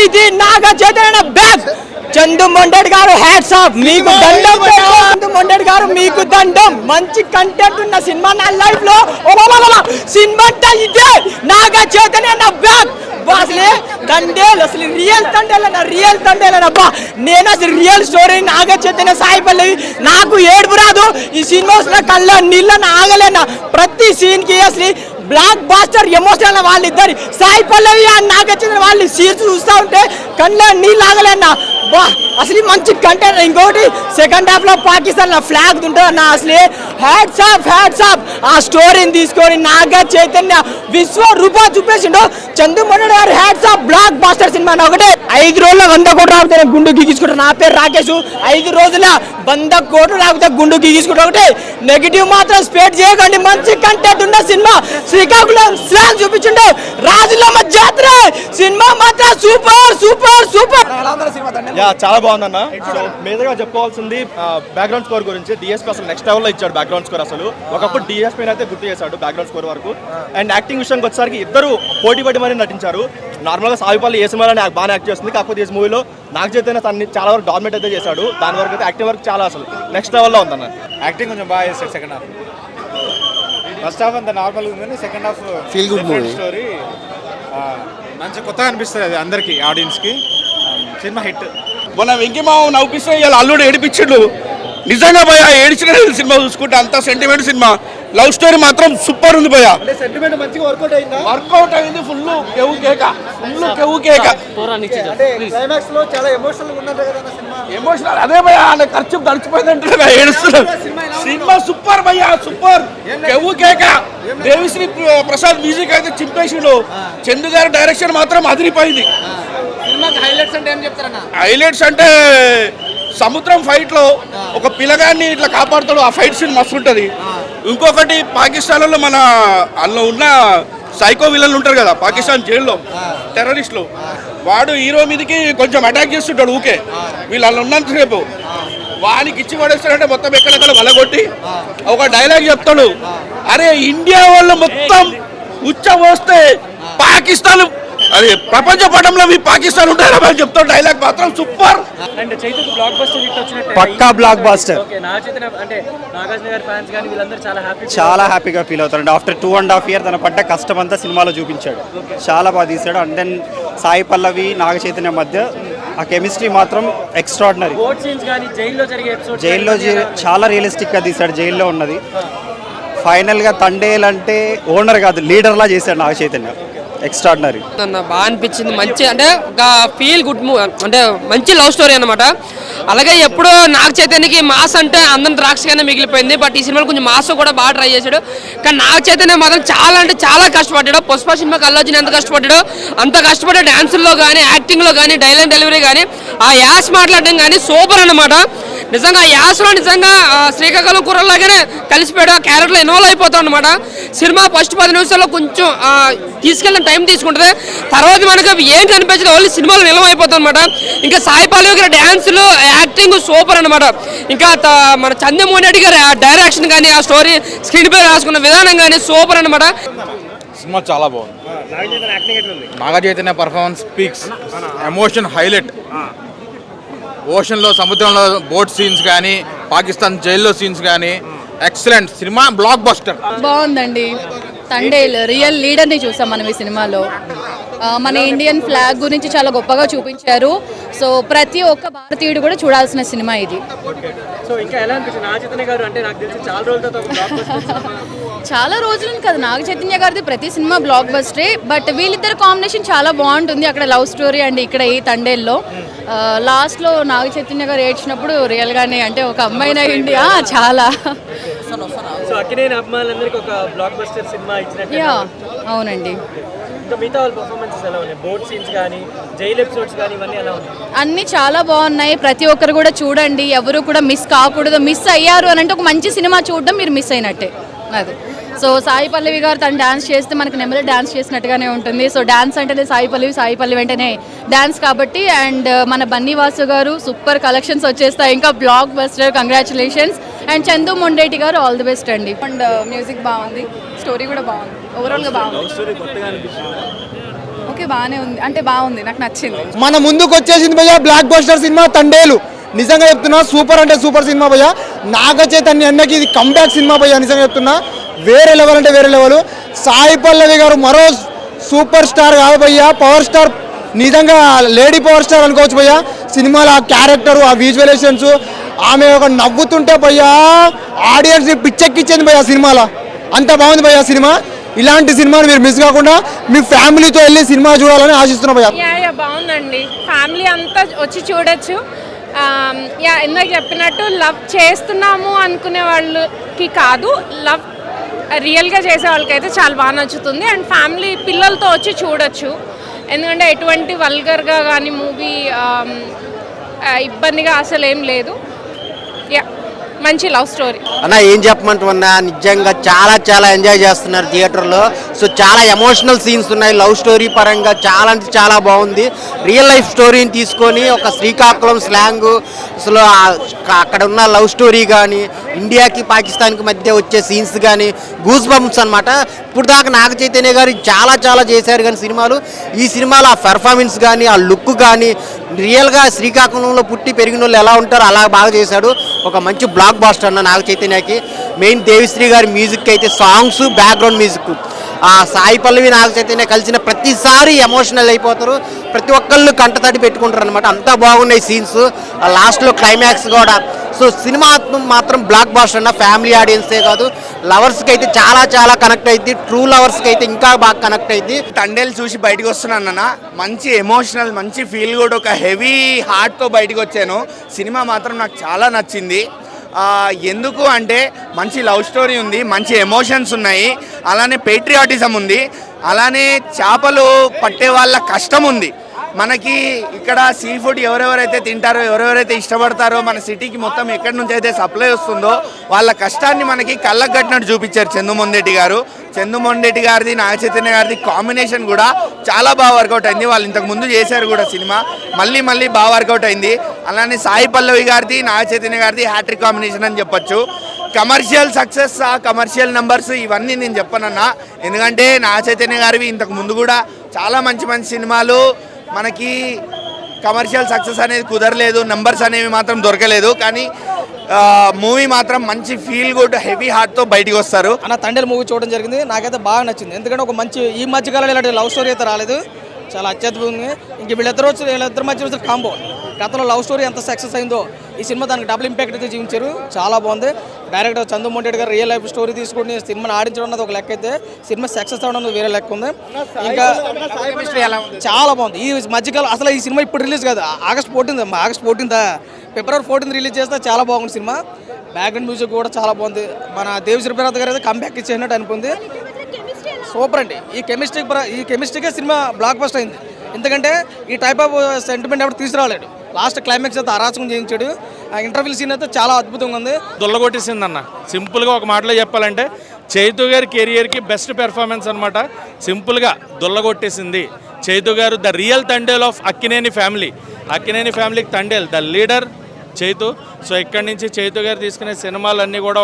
ఇది నాగ చైతన్య బ్యాక్. చందు మొండెడ్ గారు hats of, మీకు దండం. చందు మొండెడ్ గారు మీకు దండం. మంచి కంటెంట్ ఉన్న సినిమా నా లైఫ్ లో సినిమా అంటే ఇదే. నాగ చైతన్య బ్యాక్. అసలే తండేలు, అసలు రియల్ తండేలబ్బా. నేను అసలు రియల్ స్టోరీ నాగ చైతన్య సాయి పల్లవి. నాకు ఏడుపు రాదు ఈ సినిమా వస్తున్న కళ్ళ నీళ్ళని ఆగలేనా. ప్రతి సీన్ కి అసలు బ్లాక్ బాస్టర్ ఎమోషనల్ వాళ్ళిద్దరు సాయి పల్లవి అండ్ నాగ చైతన్య వాళ్ళు సీన్స్ చూస్తూ ఉంటే కళ్ళ నీళ్ళు ఆగలేనా. బా అసలు మంచి కంటెంట్. ఇంకోటి సెకండ్ హాఫ్ లో పాకిస్తాన్ ఫ్లాగ్ ఉంటుంది అన్న. అసలు హ్యాట్స్ ఆఫ్ ఆ స్టోరీని తీసుకొని నాగ చైతన్య విశ్వరూప చూపేసిండు. చందు మొండెడ్ గారు hats off. Blockbuster cinema ఒకటే 5 రోజుల్లో 100 కోట్లు రాకపోతే గుండు గీగించుకుంటారు. నా పేరు రాకేష్. 5 రోజుల 100 కోట్లు రాకపోతే గుండు గీగించుకుంటా. ఒకటే నెగిటివ్ మాత్రం స్ప్రెడ్ చేయకండి. మంచి కంటెంట్ ఉన్న సినిమా. శ్రీకాకుళం స్లాగ్ చూపించిండు. రాజులమ్మ జాతర సినిమా మాత్రం సూపర్. చాలా బాగుందన్న. సో మీదుగా చెప్పుకోవాల్సింది బ్యాక్గ్రౌండ్ స్కోర్ గురించి. డిఎస్పీ అసలు నెక్స్ట్ లెవెల్లో ఇచ్చాడు బ్యాక్గ్రౌండ్ స్కోర్. అసలు ఒకప్పుడు డిఎస్పీ అయితే గుర్తు చేశాడు బ్యాక్గ్రౌండ్ స్కోర్ వరకు. అండ్ యాక్టింగ్ విషయానికి వచ్చేసరికి ఇద్దరు పోటీ పడి మరీ నటించారు. నార్మల్గా సాయిపల్లి ఏ సినిమాలో బాగా యాక్ట్ చేస్తుంది, కాకపోతే ఈ మూవీలో నాగ చైతన్య తనని చాలా వరకు డామినేట్ అయితే చేశాడు. దాని వరకు అయితే యాక్టింగ్ వరకు చాలా అసలు నెక్స్ట్ లెవెల్లో ఉందన్న. యాక్టింగ్ కొంచెం బాగా చేస్తాడు సెకండ్ హాఫ్. ఫస్ట్ హాఫ్ అంతా నార్మల్గా ఉందని second half feel good movie story. మంచి కొత్తగా అనిపిస్తుంది అది అందరికి, ఆడియన్స్కి. Cinema hit. మొన్న వెంకీమావ నవ్విస్తే ఇలా అల్లుడు ఏడిపించిండు. నిజంగా భయ ఏడిచిన సినిమా చూసుకుంటే అంత సెంటిమెంట్ సినిమా. లవ్ స్టోరీ మాత్రం సూపర్ ఉంది భయ. సెంటిమెంట్ మంచిగా వర్కౌట్ అయింది. ఫుల్ కేవు కేక. క్లైమాక్స్ లో చాలా ఎమోషనల్ ఉన్నది కదా సినిమా. ఎమోషనల్ అదే భయ. ఖర్చు గడిచిపోయిందంటే ఏడుస్తున్నాడు. సినిమా సూపర్ భయ, సూపర్. కేవు కేక. దేవిశ్రీ ప్రసాద్ మ్యూజిక్ అయితే చింపేసిండు. చందు గారి డైరెక్షన్ మాత్రం అదిరిపోయింది. హైలైట్స్ అంటే సముద్రం ఫైట్ లో ఒక పిల్లగాన్ని ఇట్లా కాపాడుతాడు. ఆ ఫైట్ సీన్ మస్తు ఉంటుంది. ఇంకొకటి పాకిస్తాన్లో మన అందులో ఉన్న సైకో విలన్లు ఉంటారు కదా పాకిస్తాన్ జైల్లో, టెర్రరిస్టులు. వాడు హీరో మీదకి కొంచెం అటాక్ చేస్తుంటాడు ఊకే. వీళ్ళు అందులో ఉన్నంతసేపు వానికి ఇచ్చి పడేస్తాడంటే మొత్తం ఎక్కడెక్కడ వలగొట్టి ఒక డైలాగ్ చెప్తాడు. అరే ఇండియా వాళ్ళు మొత్తం ఉచ్చ పోస్తే పాకిస్తాన్ అది ప్రపంచ పటంలో మీ పాకిస్తాన్ ఉంటారా అని చెప్తాడు. డైలాగ్ మాత్రం సూపర్. పక్కా బ్లాక్ బాస్టర్. చాలా హ్యాపీగా ఫీల్ అవుతాడు. ఆఫ్టర్ 2.5 years తన పడ్డ కష్టం అంతా సినిమాలో చూపించాడు. చాలా బాగా తీశాడు. అండ్ దెన్ సాయి పల్లవి నాగ చైతన్య మధ్య ఆ కెమిస్ట్రీ మాత్రం ఎక్స్ట్రాడినరీ. జైల్లో చాలా రియలిస్టిక్ గా తీశాడు. జైల్లో ఉన్నది ఫైనల్ గా తండేల్ అంటే ఓనర్ కాదు లీడర్ లా చేశాడు నాగ చైతన్య. ఎక్స్ట్రాడినరీ బాగా అనిపించింది. మంచి అంటే ఒక ఫీల్ గుడ్ మూవీ, అంటే మంచి లవ్ స్టోరీ అనమాట. అలాగే ఎప్పుడో నాగ చైతన్యకి మాస్ అంటే అందరం ద్రాక్షగానే మిగిలిపోయింది. బట్ ఈ సినిమాలో కొంచెం మాస్ కూడా బాగా ట్రై చేశాడు. కానీ నాగ చైతన్య మాత్రం చాలా అంటే చాలా కష్టపడ్డాడు. పుష్ప సినిమాకి అల్లు అర్జున్ ఎంత కష్టపడ్డాడో అంత కష్టపడ్డా. డాన్సుల్లో కానీ, యాక్టింగ్లో కానీ, డైలాగ్ డెలివరీ కానీ, ఆ యాస్ మాట్లాడడం కానీ సూపర్ అనమాట. నిజంగా ఆ యాసలో నిజంగా శ్రీకాకుళం కుర్రలాగానే కలిసిపోయాడు. ఆ క్యారెక్టర్లో ఇన్వాల్వ్ అయిపోతాం అనమాట. సినిమా ఫస్ట్ 10 నిమిషాల్లో కొంచెం తీసుకెళ్ళిన టైం తీసుకుంటుంది. తర్వాత మనకు ఏం కనిపించదు, ఓన్లీ సినిమాలో నిలవైపోతాం అనమాట. ఇంకా సాయి పల్లవి గారి డ్యాన్సులు, యాక్టింగ్ సూపర్ అనమాట. ఇంకా మన చంద్రమోహన్ గారి డైరెక్షన్ కానీ, ఆ స్టోరీ స్క్రీన్ పై రాసుకున్న విధానం కానీ సూపర్ అనమాట. సినిమా చాలా బాగుంది. Naga Chaitanya performance speaks. Emotion highlight. ఓషన్లో, సముద్రంలో బోట్ సీన్స్ కానీ, పాకిస్తాన్ జైల్లో సీన్స్ కానీ ఎక్సలెంట్. Cinema block buster. బాగుందండి. తండేల్ రియల్ లీడర్ని చూసాం మనం ఈ సినిమాలో. మన ఇండియన్ ఫ్లాగ్ గురించి చాలా గొప్పగా చూపించారు. సో ప్రతి ఒక్క భారతీయుడు కూడా చూడాల్సిన సినిమా ఇది. చాలా రోజులు కదా నాగ చైతన్య గారిది ప్రతి సినిమా బ్లాక్ బస్టరే. బట్ వీళ్ళిద్దరు కాంబినేషన్ చాలా బాగుంటుంది. అక్కడ లవ్ స్టోరీ అండి, ఇక్కడ ఈ తండేల్లో లాస్ట్లో నాగ చైతన్య గారు ఏడ్చినప్పుడు రియల్గానే అంటే ఒక అమ్మాయిన ఇండియా చాలా అవునండి. అన్ని చాలా బాగున్నాయి. ప్రతి ఒక్కరు కూడా చూడండి, ఎవరు కూడా మిస్ కాకూడదు. మిస్ అయ్యారు అని అంటే ఒక మంచి సినిమా చూడడం మీరు మిస్ అయినట్టే. అది సో సాయి పల్లవి గారు తను డాన్స్ చేస్తే మనకు నెమ్మది డాన్స్ చేసినట్టుగానే ఉంటుంది. సో డాన్స్ అంటేనే సాయి పల్లవి వెంటనే డాన్స్ కాబట్టి. అండ్ మన బన్నీవాసు గారు సూపర్ కలెక్షన్స్ వచ్చేస్తాయి. ఇంకా block buster, congratulations. And Chandu Mondeti గారు ఆల్ ది బెస్ట్ అండి. అండ్ మ్యూజిక్ బాగుంది, స్టోరీ కూడా బాగుంది, ఓవరాల్గా బాగుంది. ఓకే బాగానే ఉంది, అంటే బాగుంది, నాకు నచ్చింది. మన ముందుకు వచ్చేసింది భయ్య బ్లాక్ బస్టర్ సినిమా తండేలు. నిజంగా చెప్తున్నా సూపర్ అంటే సూపర్ సినిమా భయ్య. నాగ చైతన్య అన్నకి ఇది కంబ్యాక్ సినిమా భయ్య. నిజంగా చెప్తున్నా వేరే లెవెల్ అంటే వేరే లెవెల్. సాయి పల్లవి గారు మరో సూపర్ స్టార్ కాదు భయ్య, పవర్ స్టార్. నిజంగా లేడీ పవర్ స్టార్ అనుకోవచ్చు భయ్య. సినిమాలో ఆ క్యారెక్టర్, ఆ విజువలైజేషన్స్, ఆమె ఒక నవ్వుతుంటే భయ్య ఆడియన్స్ని పిచ్చెక్కిచ్చింది భయ్య సినిమాలో. అంత బాగుంది భయ్య సినిమా. ఇలాంటి సినిమాని మీరు మిస్ కాకుండా మీ ఫ్యామిలీతో వెళ్ళి సినిమా చూడాలని ఆశిస్తున్నా భయ్య. యా బాగుందండి, ఫ్యామిలీ అంతా వచ్చి చూడొచ్చు. యా ఇందాక చెప్పినట్టు లవ్ చేస్తున్నాము అనుకునే వాళ్ళకి కాదు, లవ్ రియల్గా చేసే వాళ్ళకైతే చాలా బాగా నచ్చుతుంది. అండ్ ఫ్యామిలీ పిల్లలతో వచ్చి చూడొచ్చు, ఎందుకంటే ఎటువంటి వల్గర్గా కానీ మూవీ ఇబ్బందిగా అసలు ఏం లేదు. యా మంచి లవ్ స్టోరీ. అన్న ఏం చెప్పమంటున్నా, నిజంగా చాలా చాలా ఎంజాయ్ చేస్తున్నారు థియేటర్లో. సో చాలా ఎమోషనల్ సీన్స్ ఉన్నాయి, లవ్ స్టోరీ పరంగా చాలా అంటే చాలా బాగుంది. రియల్ లైఫ్ స్టోరీని తీసుకొని ఒక శ్రీకాకుళం స్లాంగ్, అసలు అక్కడ ఉన్న లవ్ స్టోరీ కానీ, ఇండియాకి పాకిస్తాన్కి మధ్య వచ్చే సీన్స్ కానీ గూస్ బంప్స్ అనమాట. ఇప్పుడు దాకా నాగ చైతన్య గారు చాలా చాలా చేశారు కానీ సినిమాలు, ఈ సినిమాలో ఆ పెర్ఫార్మెన్స్ కానీ, ఆ లుక్ కానీ, రియల్గా శ్రీకాకుళంలో పుట్టి పెరిగిన వాళ్ళు ఎలా ఉంటారో అలా బాగా చేశాడు. ఒక మంచి బ్లాక్ బాస్టర్ అన్న నాగ చైతన్యకి. మెయిన్ దేవిశ్రీ గారి మ్యూజిక్ అయితే సాంగ్స్, బ్యాక్గ్రౌండ్ మ్యూజిక్, ఆ సాయి పల్లవి నాగ చైతన్య కలిసిన ప్రతిసారి ఎమోషనల్ అయిపోతారు, ప్రతి ఒక్కళ్ళు కంటతడి పెట్టుకుంటారు అనమాట. అంతా బాగున్నాయి సీన్స్, లాస్ట్లో క్లైమాక్స్ కూడా. సో సినిమా మాత్రం బ్లాక్ బాస్టర్ అన్న. ఫ్యామిలీ ఆడియన్సే కాదు, లవర్స్కి అయితే చాలా చాలా కనెక్ట్ అయింది. ట్రూ లవర్స్కి అయితే ఇంకా బాగా కనెక్ట్ అయింది. తండేలు చూసి బయటకు వస్తున్నాను, మంచి ఎమోషనల్, మంచి ఫీల్ గుడ్, ఒక హెవీ హార్ట్తో బయటకు వచ్చాను. సినిమా మాత్రం నాకు చాలా నచ్చింది. ఎందుకు అంటే మంచి లవ్ స్టోరీ ఉంది, మంచి ఎమోషన్స్ ఉన్నాయి, అలానే పేట్రియాటిజం ఉంది, అలానే చేపలు పట్టే వాళ్ళ కష్టం ఉంది. మనకి ఇక్కడ సీ ఫుడ్ ఎవరెవరైతే తింటారో, ఎవరెవరైతే ఇష్టపడతారో, మన సిటీకి మొత్తం ఎక్కడి నుంచి అయితే సప్లై వస్తుందో వాళ్ళ కష్టాన్ని మనకి కళ్ళకు కట్టినట్టు చూపించారు చందుమొండెడ్డి గారు. చందుమొండెడ్డి గారిది, నాగ చైతన్య గారిది కాంబినేషన్ కూడా చాలా బాగా వర్కౌట్ అయింది. వాళ్ళు ఇంతకు ముందు చేశారు కూడా సినిమా, మళ్ళీ మళ్ళీ బాగా వర్కౌట్ అయింది. అలానే సాయి పల్లవి గారిది, నాగ చైతన్య గారిది హ్యాట్రిక్ కాంబినేషన్ అని చెప్పొచ్చు. కమర్షియల్ సక్సెస్, కమర్షియల్ నెంబర్స్ ఇవన్నీ నేను చెప్పనన్నా, ఎందుకంటే నాగ చైతన్య గారివి ఇంతకు ముందు కూడా చాలా మంచి మంచి సినిమాలు మనకి కమర్షియల్ సక్సెస్ అనేది కుదరలేదు, నెంబర్స్ అనేవి మాత్రం దొరకలేదు. కానీ మూవీ మాత్రం మంచి ఫీల్ గుడ్, హెవీ హార్ట్తో బయటికి వస్తారు. అన్న తండేలు మూవీ చూడడం జరిగింది, నాకైతే బాగా నచ్చింది. ఎందుకంటే ఒక మంచి ఈ మధ్యకాలంలో ఇలాంటి లవ్ స్టోరీ అయితే రాలేదు, చాలా అత్యద్భుతంగా. ఇంక వీళ్ళిద్దరి మధ్య వచ్చిన కాంబో, గతంలో లవ్ స్టోరీ ఎంత సక్సెస్ అయిందో ఈ సినిమా దానికి డబుల్ ఇంపాక్ట్ అయితే చూపించారు, చాలా బాగుంది. డైరెక్టర్ చందుమొండెడ్డి గారు రియల్ లైఫ్ స్టోరీ తీసుకుని సినిమాని ఆడించడం అన్నది ఒక లెక్క అయితే, సినిమా సక్సెస్ అవ్వడం వేరే లెక్క ఉంది. ఇంకా చాలా బాగుంది. ఈ మధ్యకాలం అసలు ఈ సినిమా ఇప్పుడు రిలీజ్ కాదు, ఆగస్ట్ 14 ఫిబ్రవరి 14 రిలీజ్ చేస్తే చాలా బాగుంది సినిమా. బ్యాక్గ్రౌండ్ మ్యూజిక్ కూడా చాలా బాగుంది. మన దేవిశ్రీ ప్రసాద్ గారు అయితే కంబ్యాక్ ఇచ్చేసినట్టు అనిపింది. సూపర్ అండి. ఈ కెమిస్ట్రీకే సినిమా బ్లాక్ బస్టర్ అయింది. ఎందుకంటే ఈ టైప్ ఆఫ్ సెంటిమెంట్ ఎవరు తీసుకురాలేడు. లాస్ట్ క్లైమాక్స్ అయితే అరాచకం చేయించాడు. ఆ ఇంటర్వ్యూ సీన్ అయితే చాలా అద్భుతంగా ఉంది. దొల్లగొట్టేసిందన్న. సింపుల్గా ఒక మాటలో చెప్పాలంటే చైతు గారి కెరియర్కి బెస్ట్ పెర్ఫార్మెన్స్ అనమాట. సింపుల్గా దొల్లగొట్టేసింది చైతు గారు. The real Thandel of Akkineni family. Akkineni ఫ్యామిలీకి Thandel, the leader Chaitu. So ఇక్కడి నుంచి చైతు గారు తీసుకునే సినిమాలన్నీ కూడా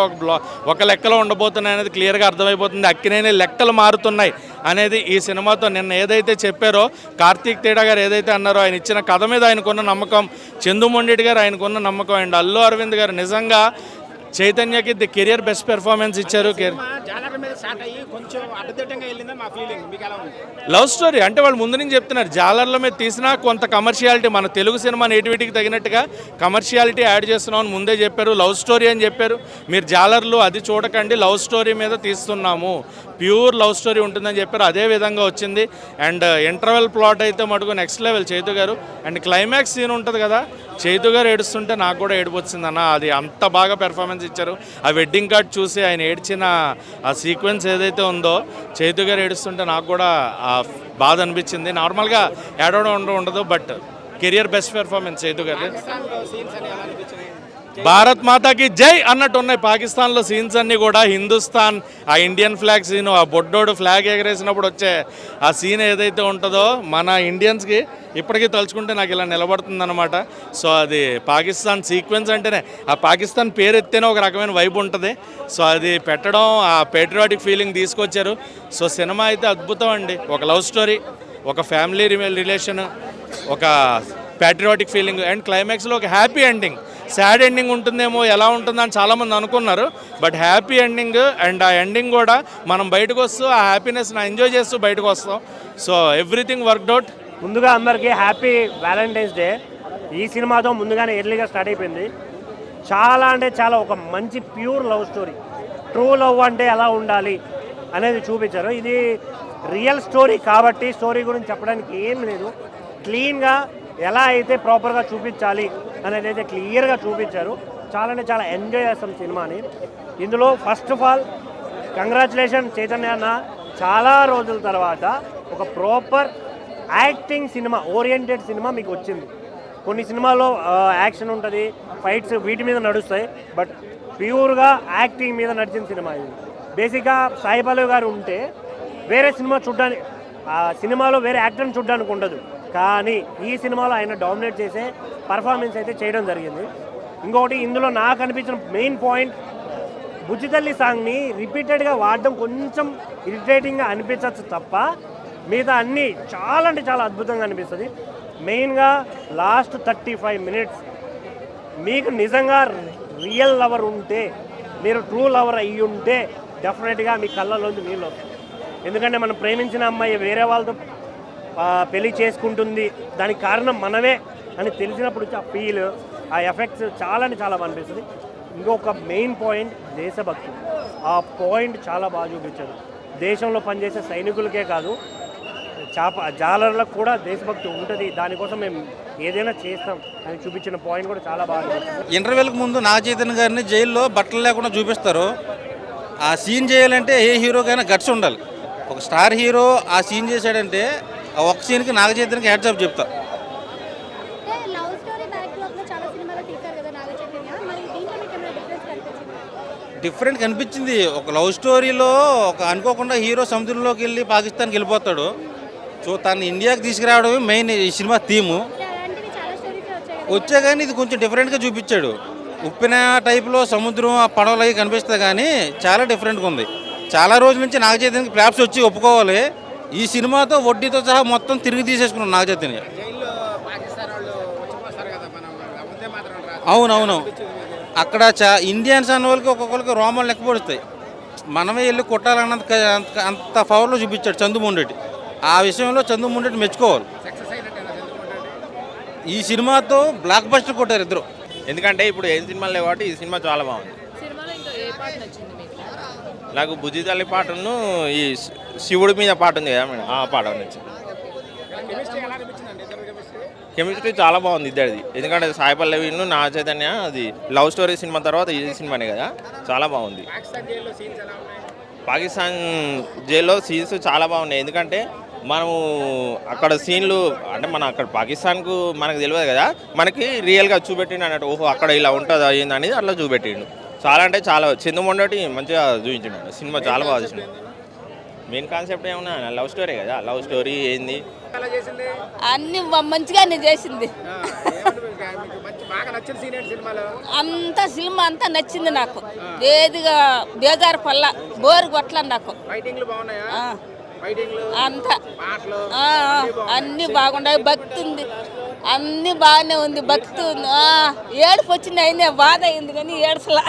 ఒక లెక్కలో ఉండబోతున్నాయి అనేది క్లియర్గా అర్థమైపోతుంది. అక్కినేని లెక్కలు మారుతున్నాయి అనేది ఈ సినిమాతో. నిన్న ఏదైతే చెప్పారో కార్తీక్ తేడా గారు ఏదైతే అన్నారో, ఆయన ఇచ్చిన కథ మీద ఆయనకున్న నమ్మకం, చందుమొండెడ్డి గారు ఆయనకున్న నమ్మకం, అండ్ అల్లు అరవింద్ గారు నిజంగా చైతన్యకి ది కెరియర్ బెస్ట్ పెర్ఫార్మెన్స్ ఇచ్చారు. లవ్ స్టోరీ అంటే వాళ్ళు ముందు నుంచి చెప్తున్నారు, జాలర్ల మీద తీసినా కొంత కమర్షియాలిటీ, మన తెలుగు సినిమా నేటివిటీకి తగినట్టుగా కమర్షియాలిటీ యాడ్ చేస్తున్నామని ముందే చెప్పారు. లవ్ స్టోరీ అని చెప్పారు. మీరు జాలర్లు అది చూడకండి, లవ్ స్టోరీ మీద తీస్తున్నాము, ప్యూర్ లవ్ స్టోరీ ఉంటుందని చెప్పారు. అదే విధంగా వచ్చింది. అండ్ ఇంటర్వెల్ ప్లాట్ అయితే మటుకు నెక్స్ట్ లెవెల్ చైతు గారు. అండ్ క్లైమాక్స్ సీన్ ఉంటుంది కదా, చైతు గారు ఏడుస్తుంటే నాకు కూడా ఏడుపు వచ్చిందన్న. అది అంత బాగా పెర్ఫార్మెన్స్ ఇచ్చారు. ఆ వెడ్డింగ్ కార్డ్ చూసి ఆయన ఏడ్చిన ఆ సీక్వెన్స్ ఏదైతే ఉందో, చైతు గారు ఏడుస్తుంటే నాకు కూడా బాధ అనిపించింది. నార్మల్గా ఏడవడం ఉండదు, but career best performance Chaitu గారు. భారత్ మాతాకి జై అన్నట్టు ఉన్నాయి పాకిస్తాన్లో సీన్స్ అన్నీ కూడా. హిందుస్థాన్, ఆ ఇండియన్ ఫ్లాగ్ సీను, ఆ బొడ్డోడు ఫ్లాగ్ ఎగరేసినప్పుడు వచ్చే ఆ సీన్ ఏదైతే ఉంటుందో, మన ఇండియన్స్కి ఇప్పటికీ తలుచుకుంటే నాకు ఇలా నిలబడుతుందన్నమాట. సో అది పాకిస్తాన్ సీక్వెన్స్ అంటేనే, ఆ పాకిస్తాన్ పేరు ఎత్తేనే ఒక రకమైన వైబ్ ఉంటుంది. సో అది పెట్టడం, ఆ పేట్రియాటిక్ ఫీలింగ్ తీసుకొచ్చారు. సో సినిమా అయితే అద్భుతం అండి. ఒక లవ్ స్టోరీ, ఒక ఫ్యామిలీ రిలేషన్, ఒక ప్యాట్రియాటిక్ ఫీలింగ్ అండ్ క్లైమాక్స్లో ఒక హ్యాపీ ఎండింగ్. సాడ్ ఎండింగ్ ఉంటుందేమో, ఎలా ఉంటుందని చాలామంది అనుకున్నారు, బట్ హ్యాపీ ఎండింగ్. అండ్ ఆ ఎండింగ్ కూడా మనం బయటకు వస్తూ ఆ హ్యాపీనెస్ని ఎంజాయ్ చేస్తూ బయటకు వస్తాం. So everything worked out. ముందుగా అందరికీ హ్యాపీ వ్యాలంటైన్స్ డే. ఈ సినిమాతో ముందుగానే ఎర్లీగా స్టార్ట్ అయిపోయింది. చాలా అంటే చాలా ఒక మంచి pure love story. True love అంటే ఎలా ఉండాలి అనేది చూపించారు. ఇది రియల్ స్టోరీ కాబట్టి స్టోరీ గురించి చెప్పడానికి ఏం లేదు. క్లీన్గా ఎలా అయితే ప్రాపర్గా చూపించాలి అనేది అయితే క్లియర్గా చూపించారు. చాలా అంటే చాలా ఎంజాయ్ చేస్తాం సినిమాని. ఇందులో first of all congratulation Chaitanya అన్న, చాలా రోజుల తర్వాత ఒక proper acting cinema, oriented cinema మీకు వచ్చింది. కొన్ని సినిమాల్లో యాక్షన్ ఉంటుంది, ఫైట్స్ వీటి మీద నడుస్తాయి, బట్ ప్యూర్గా యాక్టింగ్ మీద నడిచిన సినిమా ఇది. బేసిక్గా సాయి పల్లవి గారు ఉంటే వేరే సినిమా చూడడానికి, ఆ సినిమాలో వేరే యాక్టర్ని చూడడానికి ఉండదు, కానీ ఈ సినిమాలో ఆయన డామినేట్ చేసే పర్ఫార్మెన్స్ అయితే చేయడం జరిగింది. ఇంకొకటి ఇందులో నాకు అనిపించిన మెయిన్ పాయింట్, బుజ్జితల్లి సాంగ్ని రిపీటెడ్గా వాడడం కొంచెం ఇరిటేటింగ్గా అనిపించవచ్చు తప్ప మిగతా అన్నీ చాలా అంటే చాలా అద్భుతంగా అనిపిస్తుంది. మెయిన్గా లాస్ట్ 35 minutes మీకు నిజంగా రియల్ లవర్ ఉంటే, మీరు ట్రూ లవర్ అయ్యి ఉంటే డెఫినెట్గా మీ కళ్ళలోంచి నీళ్ళు వస్తాయి. ఎందుకంటే మనం ప్రేమించిన అమ్మాయి వేరే వాళ్ళతో పెళ్లి చేసుకుంటుంది, దానికి కారణం మనమే అని తెలిసినప్పుడు ఆ ఫీల్, ఆ ఎఫెక్ట్స్ చాలా అంటే చాలా అనిపిస్తుంది. ఇంకొక మెయిన్ పాయింట్ దేశభక్తి. ఆ పాయింట్ చాలా బాగా చూపించారు. దేశంలో పనిచేసే సైనికులకే కాదు, జాలర్లకు కూడా దేశభక్తి ఉంటుంది, దానికోసం మేము ఏదైనా చేస్తాం అని చూపించిన పాయింట్ కూడా చాలా బాగా. ఇంటర్వెల్కి ముందు నాగ చైతన్య గారిని జైల్లో బట్టలు లేకుండా చూపిస్తారు. ఆ సీన్ చేయాలంటే ఏ హీరోకైనా గట్స్ ఉండాలి. ఒక స్టార్ హీరో ఆ సీన్ చేశాడంటే ఆ ఒక్క సీన్కి నాగ చైతన్యకి హ్యాట్స్ ఆఫ్ చెప్తా. డిఫరెంట్ కనిపించింది. ఒక లవ్ స్టోరీలో ఒక అనుకోకుండా హీరో సముద్రంలోకి వెళ్ళి పాకిస్తాన్కి వెళ్ళిపోతాడు. సో తను ఇండియాకి తీసుకురావడమే మెయిన్ ఈ సినిమా థీము. వచ్చే కానీ ఇది కొంచెం డిఫరెంట్గా చూపించాడు. ఉప్పిన టైప్లో సముద్రం ఆ పడవలు అవి కనిపిస్తాయి, కానీ చాలా డిఫరెంట్గా ఉంది. చాలా రోజుల నుంచి నాగ చైతన్యకి క్లాప్స్ వచ్చి ఒప్పుకోవాలి. ఈ సినిమాతో వడ్డీతో సహా మొత్తం తిరిగి తీసేసుకున్నాం నాగ చైతన్య. అవునవును, అక్కడ ఇండియన్స్ అన్న వాళ్ళకి ఒక్కొక్కరికి రోమాలు లెక్కపడుస్తాయి. మనమే వెళ్ళి కొట్టాలన్నంత అంత పవర్లో చూపించాడు చందుమోహన్. ఆ విషయంలో చందుమోహన్ మెచ్చుకోవాలి. ఈ సినిమాతో బ్లాక్ బస్టర్ కొట్టారు ఇద్దరు. ఎందుకంటే ఇప్పుడు ఏం సినిమాలు లేవు కాబట్టి ఈ సినిమా చాలా బాగుంది. నాకు బుజ్జి తల్లి పాటను ఈ శివుడి మీద పాట ఉంది కదా మేడం, ఆ పాట నచ్చింది. కెమిస్ట్రీ చాలా బాగుంది ఇద్దరిది. ఎందుకంటే సాయి పల్లవిను నాగ చైతన్య, అది లవ్ స్టోరీ సినిమా తర్వాత ఈ సినిమానే కదా, చాలా బాగుంది. పాకిస్తాన్ జైల్లో సీన్స్ చాలా బాగున్నాయి. ఎందుకంటే మనము అక్కడ సీన్లు అంటే మన అక్కడ పాకిస్తాన్కు మనకు తెలియదు కదా, మనకి రియల్గా చూపెట్టిండు అన్నట్టు. ఓహో అక్కడ ఇలా ఉంటుంది అయింది అనేది అట్లా చూపెట్టిండు. చాలా అంటే చాలా చందుమొండటి మంచిగా చూపించిండు. సినిమా చాలా బాగా చూసిండు. మెయిన్ కాన్సెప్ట్ ఏమన్నా లవ్ స్టోరీ కదా, లవ్ స్టోరీ ఏంది అన్ని మంచిగానే చేసింది. అంత సినిమా అంతా నచ్చింది నాకు. ఏదిగా బేజారు పల్ల బోరు కొట్ల నాకు. అంతా అన్ని బాగున్నాయి. భక్తి ఉంది, అన్ని బాగానే ఉంది. భక్తి ఉంది. ఏడుపు వచ్చింది, అయింది బాధ అయింది కానీ ఏడుపులా.